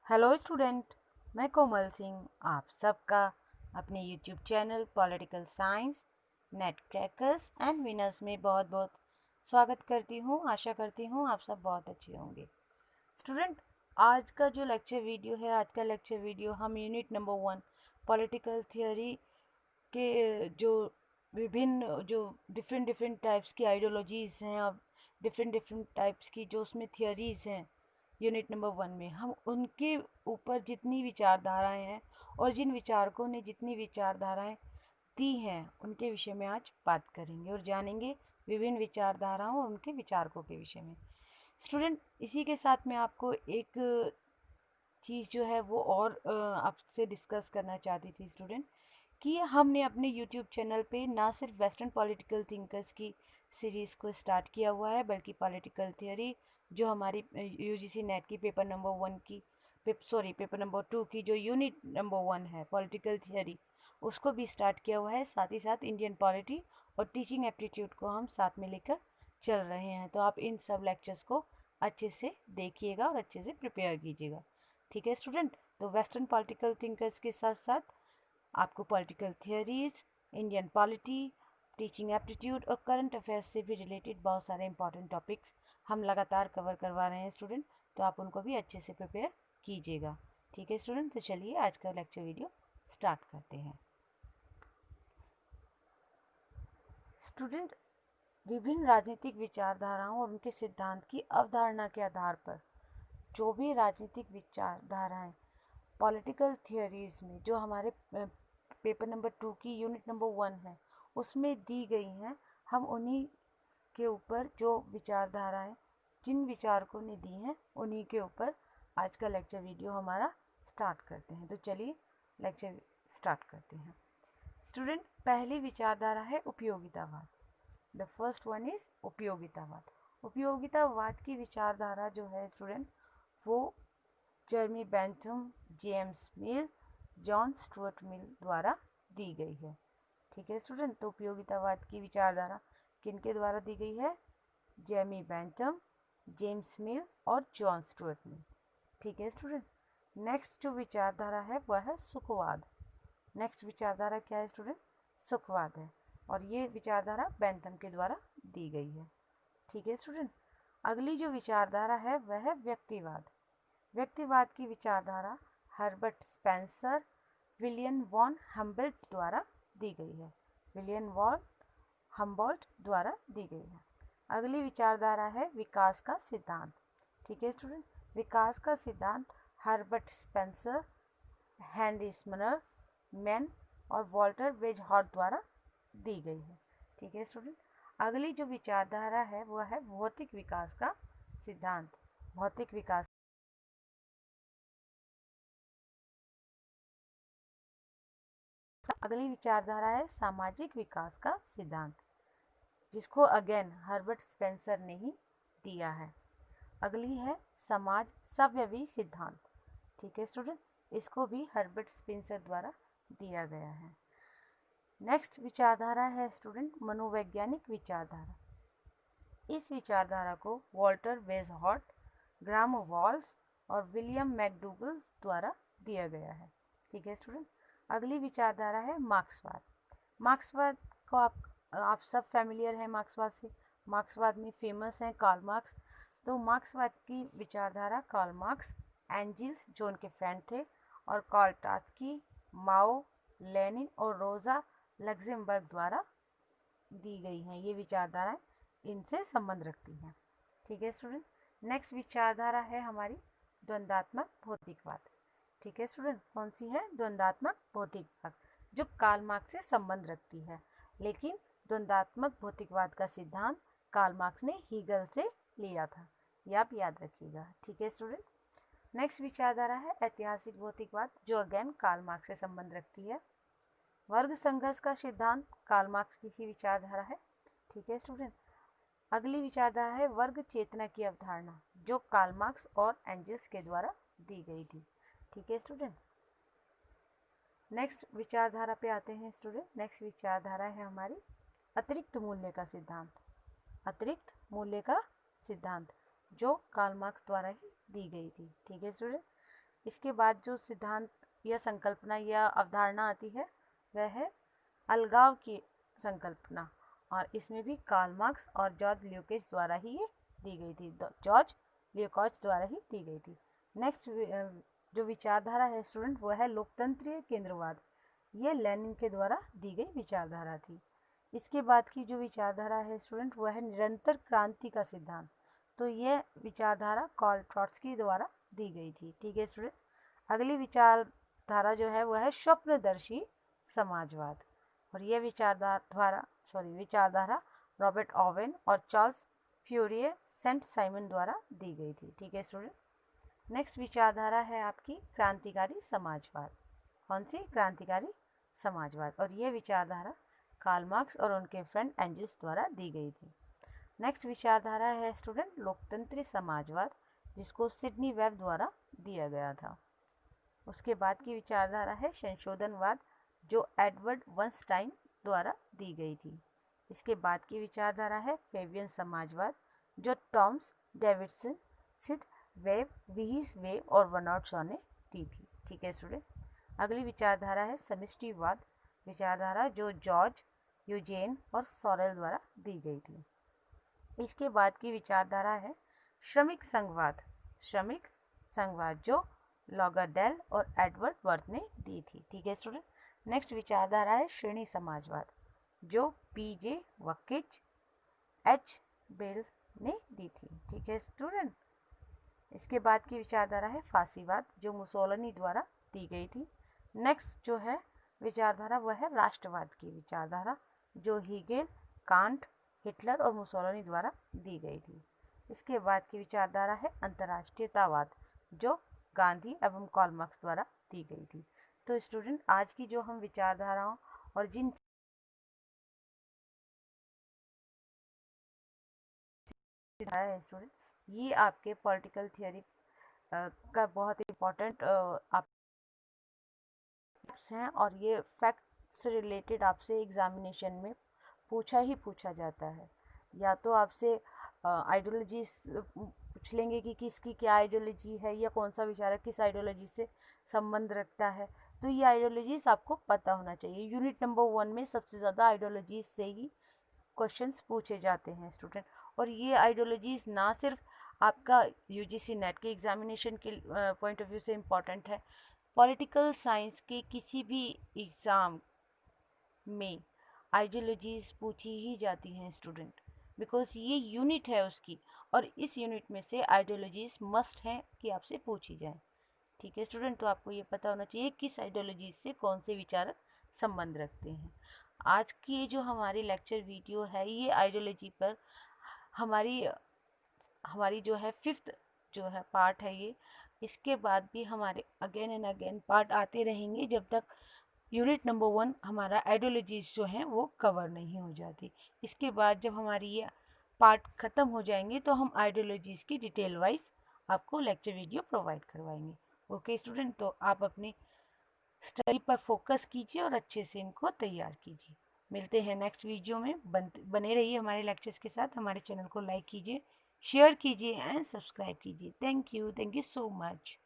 Hello student, मैं कोमल सिंह आप सबका अपने YouTube channel political science net crackers and winners में बहुत बहुत स्वागत करती हूँ। आशा करती हूँ आप सब बहुत अच्छे होंगे। स्टूडेंट, आज का जो लेक्चर वीडियो है, आज का लेक्चर वीडियो हम यूनिट नंबर 1 पॉलिटिकल थियोरी के जो विभिन्न जो डिफरेंट डिफरेंट टाइप्स की आइडियोलॉजीज़ हैं और डिफरेंट डिफरेंट टाइप्स की जो उसमें थियोरीज़ हैं यूनिट नंबर 1 में, हम उनके ऊपर जितनी विचारधाराएं हैं और जिन विचारकों ने जितनी विचारधाराएं दी हैं उनके विषय में आज बात करेंगे और जानेंगे विभिन्न विचारधाराओं और उनके विचारकों के विषय में। स्टूडेंट, इसी के साथ मैं आपको एक चीज़ जो है वो और आपसे डिस्कस करना चाहती थी स्टूडेंट, कि हमने अपने यूट्यूब चैनल पे ना सिर्फ वेस्टर्न पॉलिटिकल थिंकर्स की सीरीज़ को स्टार्ट किया हुआ है, बल्कि पॉलिटिकल थियोरी जो हमारी यूजीसी नेट की पेपर नंबर 1 की पेपर नंबर 2 की जो यूनिट नंबर 1 है पॉलिटिकल थियोरी, उसको भी स्टार्ट किया हुआ है। साथ ही साथ इंडियन पॉलिटी और टीचिंग एप्टीट्यूड को हम साथ में लेकर चल रहे हैं। तो आप इन सब लेक्चर्स को अच्छे से देखिएगा और अच्छे से प्रिपेयर कीजिएगा। ठीक है स्टूडेंट, तो वेस्टर्न पॉलिटिकल थिंकर्स के साथ साथ आपको political theories, Indian polity, teaching aptitude और करंट अफेयर्स से भी रिलेटेड बहुत सारे इंपॉर्टेंट टॉपिक्स हम लगातार कवर करवा रहे हैं स्टूडेंट। तो आप उनको भी अच्छे से प्रिपेयर कीजिएगा। ठीक है स्टूडेंट, तो चलिए आज का लेक्चर वीडियो स्टार्ट करते हैं। स्टूडेंट, विभिन्न राजनीतिक विचारधाराओं और उनके सिद्धांत की अवधारणा के आधार पर जो भी राजनीतिक विचारधाराएं पॉलिटिकल थियोरीज में जो हमारे पेपर नंबर 2 की यूनिट नंबर 1 है उसमें दी गई हैं, हम उन्हीं के ऊपर जो विचारधाराएं जिन विचारकों ने दी हैं उन्हीं के ऊपर आज का लेक्चर वीडियो हमारा स्टार्ट करते हैं। तो चलिए लेक्चर स्टार्ट करते हैं। स्टूडेंट, पहली विचारधारा है उपयोगितावाद। द फर्स्ट वन इज उपयोगितावाद। उपयोगितावाद की विचारधारा जो है स्टूडेंट, वो Jeremy Bentham, James Mill, John Stuart Mill द्वारा दी गई है। ठीक है स्टूडेंट, तो उपयोगितावाद की विचारधारा किनके द्वारा दी गई है? जेमी बेंथम, जेम्स मिल और जॉन स्टुअर्ट मिल। ठीक है स्टूडेंट, नेक्स्ट जो विचारधारा है वह है सुखवाद। नेक्स्ट विचारधारा क्या है स्टूडेंट? सुखवाद है, और ये विचारधारा बेंथम के द्वारा दी गई है। ठीक है स्टूडेंट, अगली जो विचारधारा है वह है व्यक्तिवाद। व्यक्तिवाद की विचारधारा Herbert Spencer, William von Humboldt द्वारा दी गई है। विलियम वॉन हम्बोल्ट द्वारा दी गई है। अगली विचारधारा है विकास का सिद्धांत। ठीक है स्टूडेंट, विकास का सिद्धांत हर्बर्ट स्पेंसर, हेनरी स्मनर मैन और वॉल्टर वेजहॉर्ट द्वारा दी गई है। ठीक है स्टूडेंट, अगली जो विचारधारा है वह है भौतिक विकास का सिद्धांत। भौतिक विकास अगली विचारधारा है सामाजिक विकास का सिद्धांत, जिसको अगेन हर्बर्ट स्पेंसर ने ही दिया है। अगली है समाज सव्यवी सिद्धांत। ठीक है स्टूडेंट, इसको भी हर्बर्ट स्पेंसर द्वारा दिया गया है। नेक्स्ट विचारधारा है स्टूडेंट मनोवैज्ञानिक विचारधारा। इस विचारधारा को वॉल्टर वेजहॉर्ट, ग्राम वॉल्स और विलियम मैकडूगल द्वारा दिया गया है। ठीक है स्टूडेंट, अगली विचारधारा है मार्क्सवाद। मार्क्सवाद को आप सब फैमिलियर हैं मार्क्सवाद से। मार्क्सवाद में फेमस हैं कार्ल मार्क्स। तो मार्क्सवाद की विचारधारा कार्ल मार्क्स, एंजिल्स जो उनके फ्रेंड थे, और कार्ल ट्रॉट्स्की, माओ, लेनिन और रोजा लग्जेमबर्ग द्वारा दी गई हैं। ये विचारधाराएं इनसे संबंध रखती हैं। ठीक है स्टूडेंट, नेक्स्ट विचारधारा है हमारी द्वंद्वात्मक भौतिकवाद। ठीक है स्टूडेंट, कौन सी है? द्वंद्वात्मक भौतिकवाद, जो कार्ल मार्क्स से संबंध रखती है। लेकिन द्वंद्वात्मक भौतिकवाद का सिद्धांत कार्ल मार्क्स ने हीगल से लिया था, ये आप याद रखिएगा। ठीक है स्टूडेंट, नेक्स्ट विचारधारा है ऐतिहासिक भौतिकवाद, जो अगेन कार्ल मार्क्स से संबंध रखती है। वर्ग संघर्ष का सिद्धांत कार्ल मार्क्स की ही विचारधारा है। ठीक है स्टूडेंट, अगली विचारधारा है वर्ग चेतना की अवधारणा, जो कार्ल मार्क्स और एंजल्स के द्वारा दी गई थी। ठीक है स्टूडेंट, नेक्स्ट विचारधारा पे आते हैं स्टूडेंट। नेक्स्ट विचारधारा है हमारी अतिरिक्त मूल्य का सिद्धांत। अतिरिक्त मूल्य का सिद्धांत, जो कार्ल मार्क्स द्वारा ही दी गई थी। ठीक है स्टूडेंट, इसके बाद जो सिद्धांत या संकल्पना या अवधारणा आती है वह है अलगाव की संकल्पना, और इसमें भी कार्ल मार्क्स और जॉर्ज ल्यूकास द्वारा ही ये दी गई थी, जॉर्ज ल्यूकास द्वारा ही दी गई थी। नेक्स्ट जो विचारधारा है स्टूडेंट वो है लोकतंत्रीय केंद्रवाद। ये लेनिन के द्वारा दी गई विचारधारा थी। इसके बाद की जो विचारधारा है स्टूडेंट वो है निरंतर क्रांति का सिद्धांत। तो ये विचारधारा कार्ल ट्रॉट्स्की द्वारा दी गई थी। ठीक है स्टूडेंट, अगली विचारधारा जो है वह है स्वप्नदर्शी समाजवाद, और यह विचारधारा रॉबर्ट ओवेन और चार्ल्स फ्यूरियर सेंट साइमन द्वारा दी गई थी। ठीक है स्टूडेंट, नेक्स्ट विचारधारा है आपकी क्रांतिकारी समाजवाद। कौन सी? क्रांतिकारी समाजवाद, और यह विचारधारा कार्ल मार्क्स और उनके फ्रेंड एंजल्स द्वारा दी गई थी। नेक्स्ट विचारधारा है स्टूडेंट लोकतंत्री समाजवाद, जिसको सिडनी वेब द्वारा दिया गया था। उसके बाद की विचारधारा है संशोधनवाद, जो एडवर्ड वंस्टाइन द्वारा दी गई थी। इसके बाद की विचारधारा है फेबियन समाजवाद, जो टॉम्स डेविडसन, सिद वेब, विहीस वेब और वर्नॉट शॉ ने दी थी। ठीक है स्टूडेंट, अगली विचारधारा है समष्टिवाद विचारधारा, जो जॉर्ज यूजेन और सॉरेल द्वारा दी गई थी। इसके बाद की विचारधारा है श्रमिक संघवाद, जो लॉगरडेल और एडवर्ड वर्थ ने दी थी। ठीक है स्टूडेंट, नेक्स्ट विचारधारा है श्रेणी समाजवाद, जो पीजे वकिच, एच बेल ने दी थी। ठीक है स्टूडेंट, इसके बाद की विचारधारा है फासीवाद, जो मुसोलिनी द्वारा दी गई थी। नेक्स्ट जो है विचारधारा वह है राष्ट्रवाद की विचारधारा, जो हीगेल, कांट, हिटलर और मुसोलिनी द्वारा दी गई थी। इसके बाद की विचारधारा है अंतर्राष्ट्रीयतावाद, जो गांधी एवं कार्ल मार्क्स द्वारा दी गई थी। तो स्टूडेंट, आज की जो हम विचारधाराओं और जिन है स्टूडेंट, ये आपके पॉलिटिकल थियोरी का बहुत इम्पोर्टेंट आप हैं, और ये फैक्ट से रिलेटेड आपसे एग्जामिनेशन में पूछा जाता है। या तो आपसे आइडियोलॉजीज पूछ लेंगे कि किसकी क्या आइडियोलॉजी है, या कौन सा विचारक किस आइडियोलॉजी से संबंध रखता है, तो ये आइडियोलॉजीज आपको पता होना चाहिए। यूनिट नंबर 1 में सबसे ज़्यादा आइडियोलॉजीज से ही क्वेश्चंस पूछे जाते हैं स्टूडेंट, और ये आइडियोलॉजीज ना सिर्फ आपका यूजीसी नेट के एग्जामिनेशन के पॉइंट ऑफ व्यू से इम्पॉर्टेंट है, पॉलिटिकल साइंस के किसी भी एग्ज़ाम में आइडियोलॉजीज पूछी ही जाती हैं स्टूडेंट, बिकॉज ये यूनिट है उसकी, और इस यूनिट में से आइडियोलॉजीज मस्ट हैं कि आपसे पूछी जाए। ठीक है स्टूडेंट, तो आपको ये पता होना चाहिए किस आइडियोलॉजी से कौन से विचारक संबंध रखते हैं। आज की जो हमारी लेक्चर वीडियो है ये आइडियोलॉजी पर हमारी जो है 5th जो है पार्ट है ये। इसके बाद भी हमारे अगेन एंड अगेन पार्ट आते रहेंगे जब तक यूनिट नंबर 1 हमारा आइडियोलॉजीज जो हैं वो कवर नहीं हो जाती। इसके बाद जब हमारी ये पार्ट ख़त्म हो जाएंगे तो हम आइडियोलॉजीज़ की डिटेल वाइज आपको लेक्चर वीडियो प्रोवाइड करवाएंगे। ओके स्टूडेंट, तो आप अपनी स्टडी पर फोकस कीजिए और अच्छे से इनको तैयार कीजिए। मिलते हैं नेक्स्ट वीडियो में। बने रहिए हमारे लेक्चर्स के साथ। हमारे चैनल को लाइक कीजिए, शेयर कीजिए एंड सब्सक्राइब कीजिए। Thank you so much.